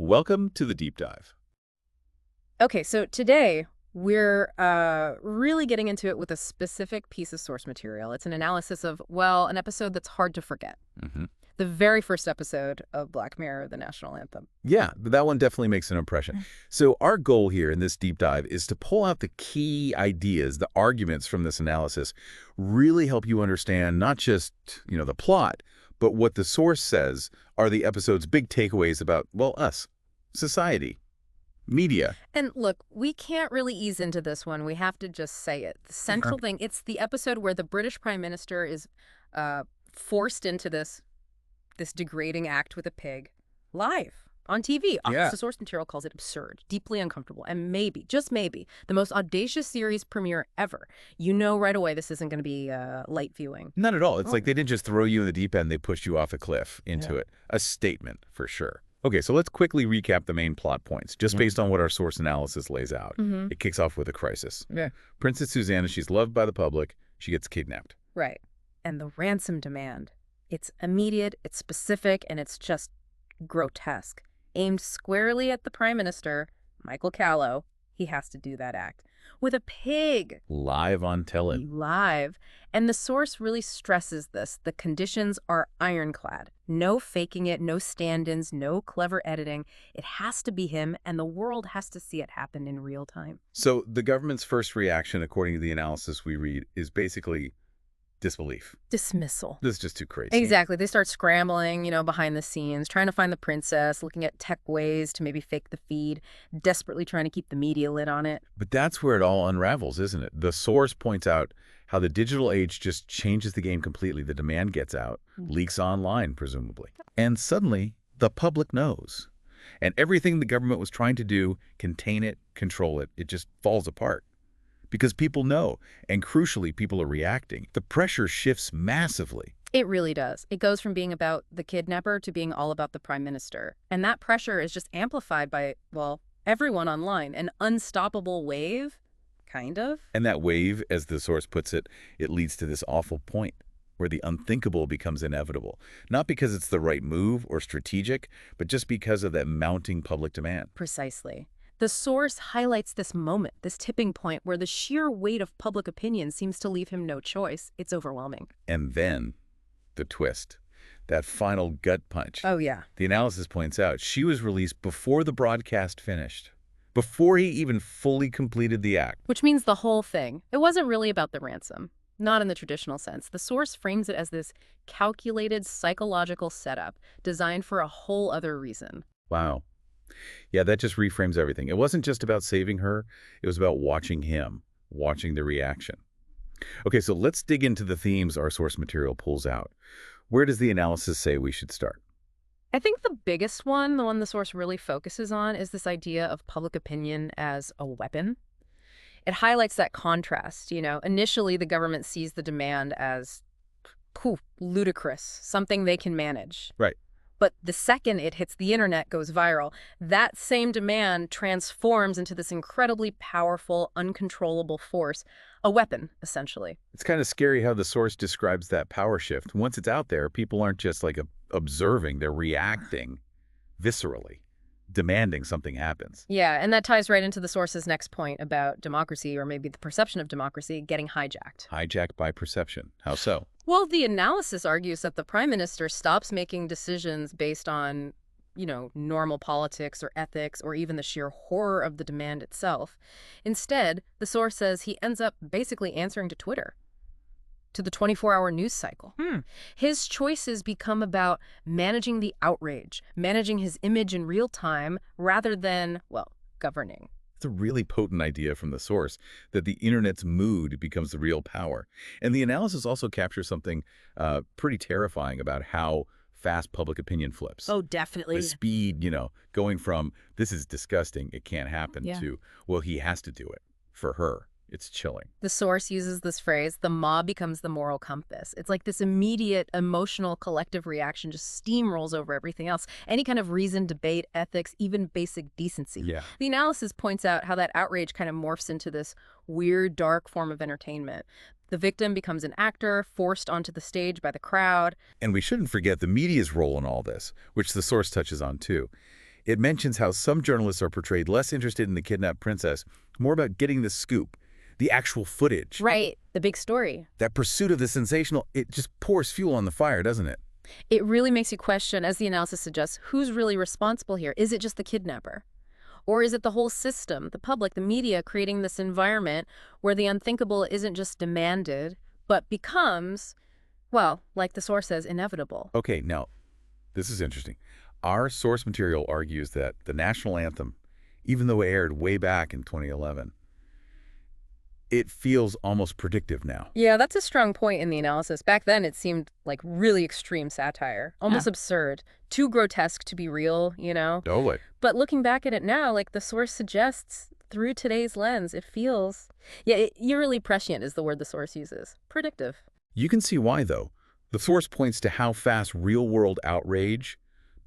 Welcome to the Deep Dive. Okay, so today we're really getting into it with a specific piece of source material. It's an analysis of, well, an episode that's hard to forget. The very first episode of Black Mirror, the National Anthem. Yeah, that one definitely makes an impression. So our goal here in this deep dive is to pull out the key ideas, the arguments from this analysis, really help you understand not just, the plot, but what the source says are the episode's big takeaways about, well, us, society, media. And look, we can't really ease into this one. We have to just say it. The central thing, it's the episode where the British Prime Minister is forced into this degrading act with a pig live on TV. Yeah. The source material calls it absurd, deeply uncomfortable, and maybe, just maybe, the most audacious series premiere ever. You know right away this isn't going to be light viewing. Not at all. It's like they didn't just throw you in the deep end, they pushed you off a cliff into it. A statement, for sure. Okay, so let's quickly recap the main plot points, just based on what our source analysis lays out. It kicks off with a crisis. Princess Susannah, she's loved by the public. She gets kidnapped. Right. And the ransom demand. It's immediate, it's specific, and it's just grotesque. Aimed squarely at the Prime Minister, Michael Callow. He has to do that act. With a pig. Live on tele. Live. And the source really stresses this. The conditions are ironclad. No faking it, no stand-ins, no clever editing. It has to be him, and the world has to see it happen in real time. So the government's first reaction, according to the analysis we read, is basically disbelief. Dismissal. This is just too crazy. Exactly. They start scrambling, behind the scenes, trying to find the princess, looking at tech ways to maybe fake the feed, desperately trying to keep the media lit on it. But that's where it all unravels, isn't it? The source points out how the digital age just changes the game completely. The demand gets out, leaks online, presumably. And suddenly, the public knows. And everything the government was trying to do, contain it, control it, it just falls apart. Because people know, and crucially, people are reacting. The pressure shifts massively. It really does. It goes from being about the kidnapper to being all about the Prime Minister. And that pressure is just amplified by, well, everyone online. An unstoppable wave, kind of. And that wave, as the source puts it, it leads to this awful point where the unthinkable becomes inevitable. Not because it's the right move or strategic, but just because of that mounting public demand. Precisely. The source highlights this moment, this tipping point where the sheer weight of public opinion seems to leave him no choice. It's overwhelming. And then the twist, that final gut punch. Oh, yeah. The analysis points out she was released before the broadcast finished, before he even fully completed the act. Which means the whole thing. It wasn't really about the ransom. Not in the traditional sense. The source frames it as this calculated psychological setup designed for a whole other reason. Wow. Yeah, that just reframes everything. It wasn't just about saving her. It was about watching him, watching the reaction. Okay, so let's dig into the themes our source material pulls out. Where does the analysis say we should start? I think the biggest one, the one the source really focuses on, is this idea of public opinion as a weapon. It highlights that contrast. Initially the government sees the demand as ludicrous, something they can manage. Right. But the second it hits the internet, goes viral, that same demand transforms into this incredibly powerful, uncontrollable force, a weapon, essentially. It's kind of scary how the source describes that power shift. Once it's out there, people aren't just observing, they're reacting viscerally, demanding something happens. Yeah, and that ties right into the source's next point about democracy, or maybe the perception of democracy, getting hijacked. Hijacked by perception. How so? Well, the analysis argues that the Prime Minister stops making decisions based on, normal politics or ethics or even the sheer horror of the demand itself. Instead, the source says he ends up basically answering to Twitter, to the 24-hour news cycle. His choices become about managing the outrage, managing his image in real time rather than, governing. It's a really potent idea from the source that the internet's mood becomes the real power. And the analysis also captures something pretty terrifying about how fast public opinion flips. Oh, definitely. The speed, going from this is disgusting, it can't happen, to, well, he has to do it for her. It's chilling. The source uses this phrase, the mob becomes the moral compass. It's like this immediate emotional collective reaction just steamrolls over everything else. Any kind of reasoned debate, ethics, even basic decency. Yeah. The analysis points out how that outrage kind of morphs into this weird, dark form of entertainment. The victim becomes an actor, forced onto the stage by the crowd. And we shouldn't forget the media's role in all this, which the source touches on too. It mentions how some journalists are portrayed less interested in the kidnapped princess, more about getting the scoop, the actual footage. Right, the big story. That pursuit of the sensational, it just pours fuel on the fire, doesn't it? It really makes you question, as the analysis suggests, who's really responsible here? Is it just the kidnapper? Or is it the whole system, the public, the media, creating this environment where the unthinkable isn't just demanded, but becomes, well, like the source says, inevitable? Okay, now, this is interesting. Our source material argues that the National Anthem, even though it aired way back in 2011, it feels almost predictive now. Yeah, that's a strong point in the analysis. Back then, it seemed like really extreme satire, almost absurd, too grotesque to be real, you know? Totally. But looking back at it now, like the source suggests, through today's lens, it feels, eerily prescient is the word the source uses. Predictive. You can see why, though. The source points to how fast real-world outrage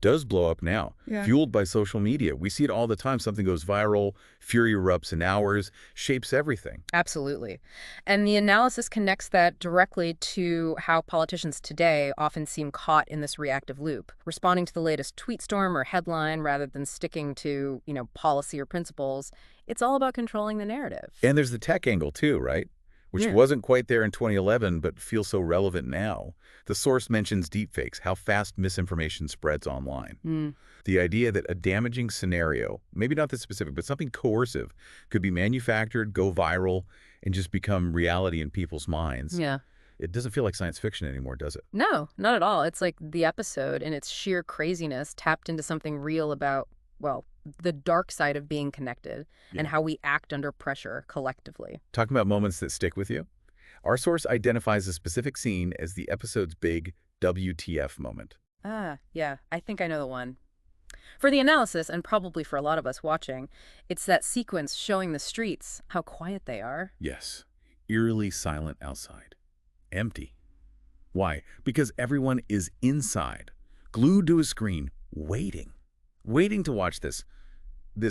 does blow up now, fueled by social media. We see it all the time. Something goes viral, fury erupts in hours, shapes everything. Absolutely. And the analysis connects that directly to how politicians today often seem caught in this reactive loop, responding to the latest tweet storm or headline rather than sticking to, policy or principles. It's all about controlling the narrative. And there's the tech angle, too, right? Which wasn't quite there in 2011, but feels so relevant now. The source mentions deepfakes, how fast misinformation spreads online. The idea that a damaging scenario, maybe not this specific, but something coercive, could be manufactured, go viral, and just become reality in people's minds. Yeah. It doesn't feel like science fiction anymore, does it? No, not at all. It's like the episode in its sheer craziness tapped into something real about, well, the dark side of being connected and how we act under pressure collectively. Talking about moments that stick with you, our source identifies a specific scene as the episode's big WTF moment. Yeah, I think I know the one. For the analysis, and probably for a lot of us watching, it's that sequence showing the streets, how quiet they are. Yes, eerily silent outside. Empty. Why? Because everyone is inside, glued to a screen, waiting to watch this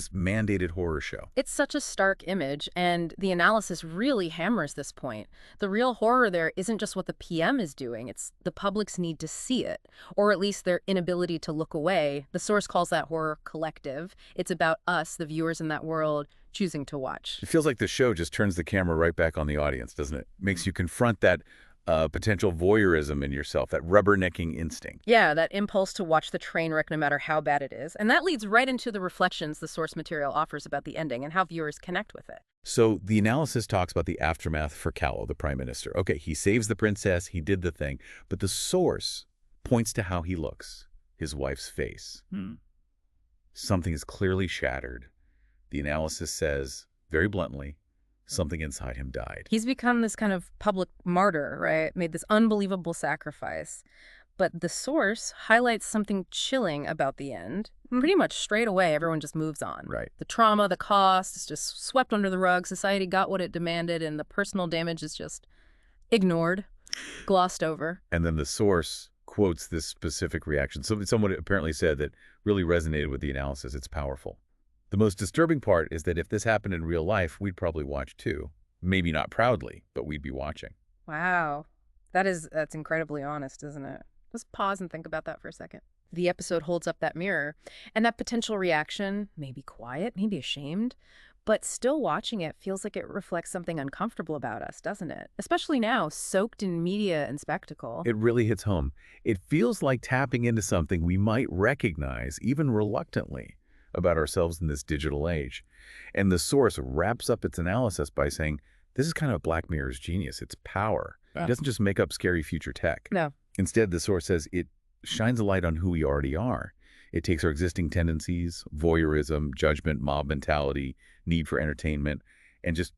mandated horror show. It's such a stark image, and the analysis really hammers this point. The real horror there isn't just what the PM is doing, it's the public's need to see it, or at least their inability to look away. The source calls that horror collective. It's about us, the viewers in that world, choosing to watch. It feels like the show just turns the camera right back on the audience, doesn't it? Makes you confront that potential voyeurism in yourself, that rubbernecking instinct. Yeah, that impulse to watch the train wreck no matter how bad it is. And that leads right into the reflections the source material offers about the ending and how viewers connect with it. So the analysis talks about the aftermath for Callow, the prime minister. Okay, he saves the princess, he did the thing, but the source points to how he looks, his wife's face. Something is clearly shattered. The analysis says, very bluntly, something inside him died. He's become this kind of public martyr, right? Made this unbelievable sacrifice. But the source highlights something chilling about the end. Pretty much straight away, everyone just moves on. Right. The trauma, the cost is just swept under the rug. Society got what it demanded, and the personal damage is just ignored, glossed over. And then the source quotes this specific reaction. Someone apparently said that really resonated with the analysis. It's powerful. The most disturbing part is that if this happened in real life, we'd probably watch too. Maybe not proudly, but we'd be watching. Wow. That's incredibly honest, isn't it? Just pause and think about that for a second. The episode holds up that mirror, and that potential reaction, maybe quiet, maybe ashamed, but still watching it feels like it reflects something uncomfortable about us, doesn't it? Especially now, soaked in media and spectacle. It really hits home. It feels like tapping into something we might recognize, even reluctantly, about ourselves in this digital age. And the source wraps up its analysis by saying, this is kind of Black Mirror's genius. It's power. It doesn't just make up scary future tech. No. Instead, the source says it shines a light on who we already are. It takes our existing tendencies, voyeurism, judgment, mob mentality, need for entertainment, and just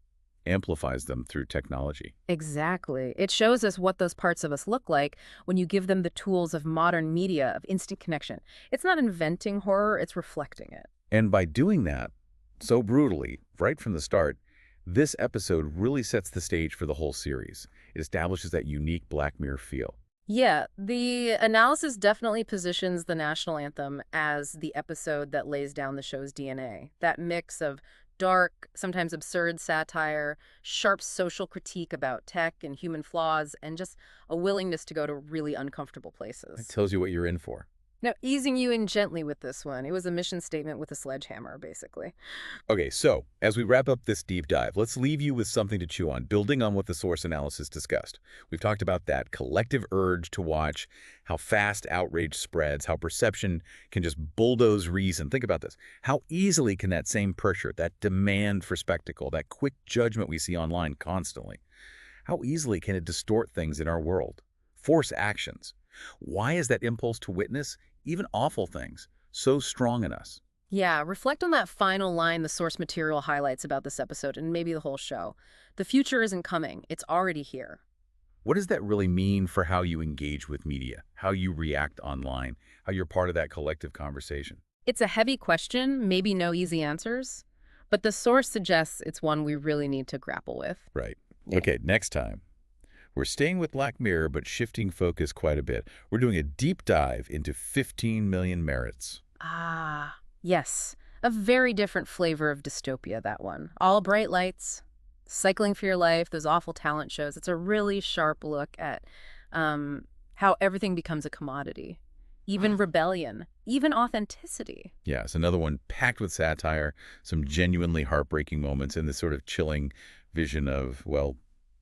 amplifies them through technology. Exactly. It shows us what those parts of us look like when you give them the tools of modern media, of instant connection. It's not inventing horror, it's reflecting it. And by doing that, so brutally, right from the start, this episode really sets the stage for the whole series. It establishes that unique Black Mirror feel. Yeah, the analysis definitely positions the National Anthem as the episode that lays down the show's DNA. That mix of dark, sometimes absurd satire, sharp social critique about tech and human flaws, and just a willingness to go to really uncomfortable places. It tells you what you're in for. Now, easing you in gently with this one, it was a mission statement with a sledgehammer, basically. Okay, so as we wrap up this deep dive, let's leave you with something to chew on, building on what the source analysis discussed. We've talked about that collective urge to watch, how fast outrage spreads, how perception can just bulldoze reason. Think about this. How easily can that same pressure, that demand for spectacle, that quick judgment we see online constantly, how easily can it distort things in our world, force actions? Why is that impulse to witness, even awful things, so strong in us? Yeah, reflect on that final line the source material highlights about this episode and maybe the whole show. The future isn't coming, it's already here. What does that really mean for how you engage with media, how you react online, how you're part of that collective conversation? It's a heavy question, maybe no easy answers, but the source suggests it's one we really need to grapple with. Right. Yeah. Okay, next time, we're staying with Black Mirror, but shifting focus quite a bit. We're doing a deep dive into 15 million merits. Ah, yes. A very different flavor of dystopia, that one. All bright lights, cycling for your life, those awful talent shows. It's a really sharp look at how everything becomes a commodity. Even rebellion, even authenticity. Yeah, it's another one packed with satire, some genuinely heartbreaking moments, and this sort of chilling vision of, well,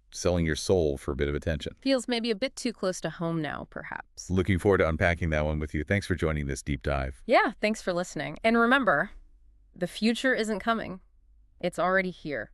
selling your soul for a bit of attention. Feels maybe a bit too close to home now, perhaps. Looking forward to unpacking that one with you. Thanks for joining this deep dive. Yeah, thanks for listening. And remember, the future isn't coming. It's already here.